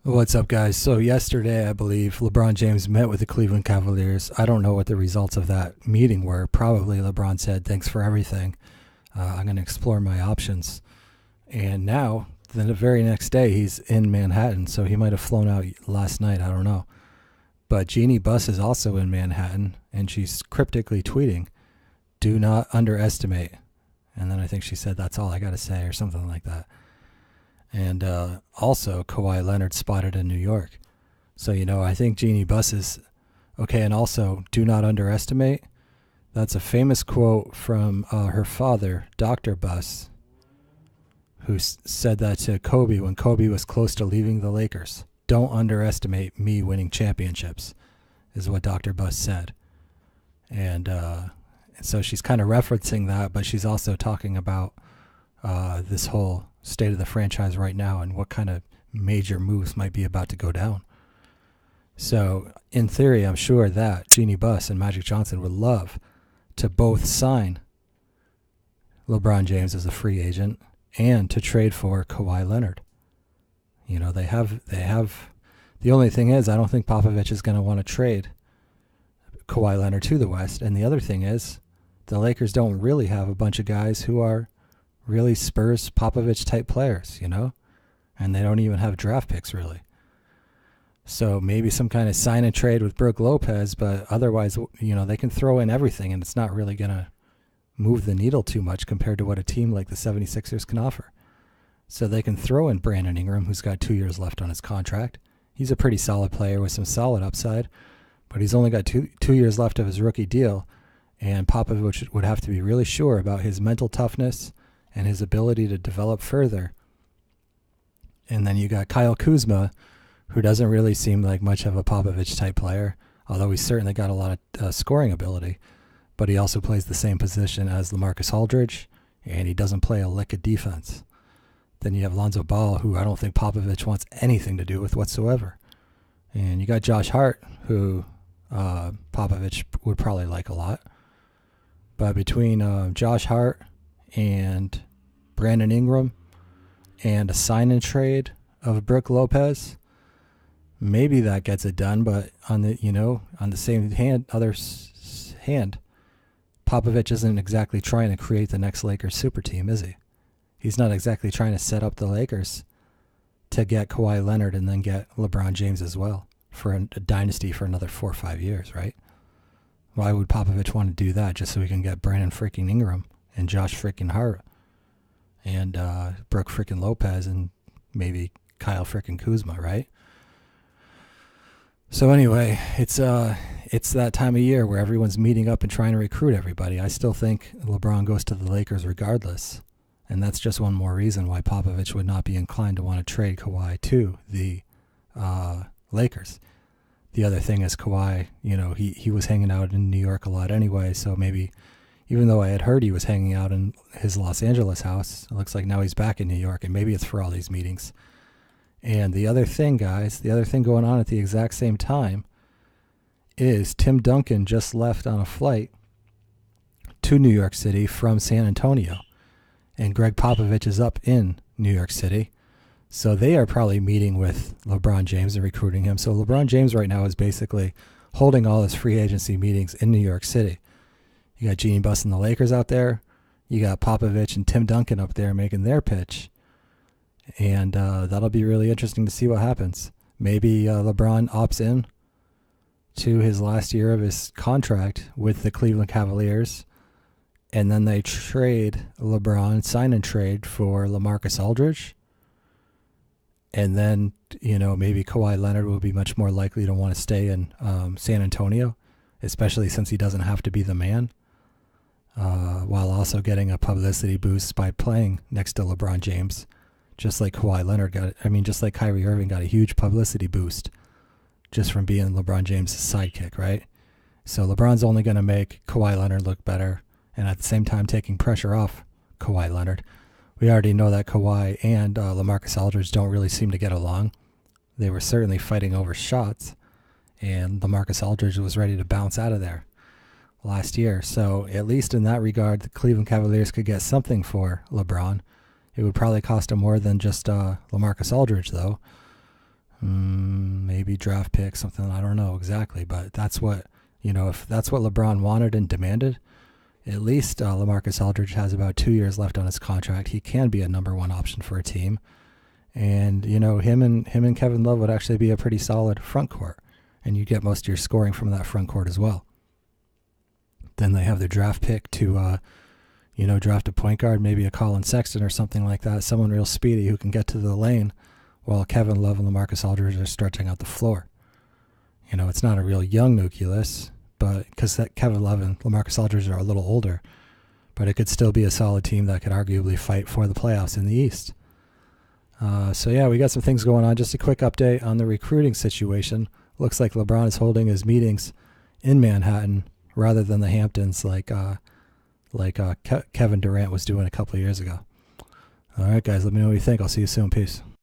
What's up, guys? So, yesterday, I believe LeBron James met with the Cleveland Cavaliers. I don't know what the results of that meeting were. Probably LeBron said, "Thanks for everything. I'm going to explore my options." And now, the very next day, he's in Manhattan. So, he might have flown out last night. I don't know. But Jeannie Buss is also in Manhattan, and she's cryptically tweeting, "Do not underestimate." And then I think she said, "That's all I got to say," or something like that. And also, Kawhi Leonard spotted in New York. So, I think Jeannie Buss is okay. And also, do not underestimate. That's a famous quote from her father, Dr. Buss, who said that to Kobe when Kobe was close to leaving the Lakers. "Don't underestimate me winning championships," is what Dr. Buss said. And so she's kind of referencing that, but she's also talking about this whole state of the franchise right now and what kind of major moves might be about to go down. So, in theory, I'm sure that Jeannie Buss and Magic Johnson would love to both sign LeBron James as a free agent and to trade for Kawhi Leonard. They have. The only thing is, I don't think Popovich is going to want to trade Kawhi Leonard to the West. And the other thing is, the Lakers don't really have a bunch of guys who are really Spurs Popovich type players, and they don't even have draft picks really. So maybe some kind of sign and trade with Brook Lopez, but otherwise, they can throw in everything and it's not really going to move the needle too much compared to what a team like the 76ers can offer. So they can throw in Brandon Ingram, who's got 2 years left on his contract. He's a pretty solid player with some solid upside, but he's only got two years left of his rookie deal, and Popovich would have to be really sure about his mental toughness and his ability to develop further. And then you got Kyle Kuzma, who doesn't really seem like much of a Popovich type player, although he's certainly got a lot of scoring ability. But he also plays the same position as LaMarcus Aldridge, and he doesn't play a lick of defense. Then you have Lonzo Ball, who I don't think Popovich wants anything to do with whatsoever. And you got Josh Hart, who Popovich would probably like a lot. But between Josh Hart and Brandon Ingram and a sign and trade of Brook Lopez, maybe that gets it done. But on the same hand, Popovich isn't exactly trying to create the next Lakers super team, is he? He's not exactly trying to set up the Lakers to get Kawhi Leonard and then get LeBron James as well for a dynasty for another 4 or 5 years, right? Why would Popovich want to do that just so he can get Brandon freaking Ingram and Josh freaking Hart and Brook freaking Lopez and maybe Kyle freaking Kuzma, right? So anyway, it's that time of year where everyone's meeting up and trying to recruit everybody. I still think LeBron goes to the Lakers regardless, and that's just one more reason why Popovich would not be inclined to want to trade Kawhi to the Lakers. The other thing is Kawhi, he was hanging out in New York a lot anyway, so maybe, even though I had heard he was hanging out in his Los Angeles house, it looks like now he's back in New York, and maybe it's for all these meetings. And the other thing, guys, going on at the exact same time is Tim Duncan just left on a flight to New York City from San Antonio, and Greg Popovich is up in New York City. So they are probably meeting with LeBron James and recruiting him. So LeBron James right now is basically holding all his free agency meetings in New York City. You got Jeannie Buss and the Lakers out there. You got Popovich and Tim Duncan up there making their pitch. And that'll be really interesting to see what happens. Maybe LeBron opts in to his last year of his contract with the Cleveland Cavaliers. And then they trade LeBron, sign and trade for LaMarcus Aldridge. And then, maybe Kawhi Leonard will be much more likely to want to stay in San Antonio, especially since he doesn't have to be the man, while also getting a publicity boost by playing next to LeBron James, just like Kawhi Leonard just like Kyrie Irving got a huge publicity boost just from being LeBron James' sidekick, right? So LeBron's only going to make Kawhi Leonard look better, and at the same time taking pressure off Kawhi Leonard. We already know that Kawhi and LaMarcus Aldridge don't really seem to get along. They were certainly fighting over shots, and LaMarcus Aldridge was ready to bounce out of there last year. So at least in that regard, the Cleveland Cavaliers could get something for LeBron. It would probably cost him more than just LaMarcus Aldridge, though. Maybe draft pick, something, I don't know exactly, but that's what, if that's what LeBron wanted and demanded, at least LaMarcus Aldridge has about 2 years left on his contract. He can be a number one option for a team. And, him and Kevin Love would actually be a pretty solid front court. And you get most of your scoring from that front court as well. Then they have their draft pick to, draft a point guard, maybe a Colin Sexton or something like that, someone real speedy who can get to the lane while Kevin Love and LaMarcus Aldridge are stretching out the floor. It's not a real young nucleus, but because Kevin Love and LaMarcus Aldridge are a little older, but it could still be a solid team that could arguably fight for the playoffs in the East. We got some things going on. Just a quick update on the recruiting situation. Looks like LeBron is holding his meetings in Manhattan rather than the Hamptons, like Kevin Durant was doing a couple of years ago. All right, guys, let me know what you think. I'll see you soon. Peace.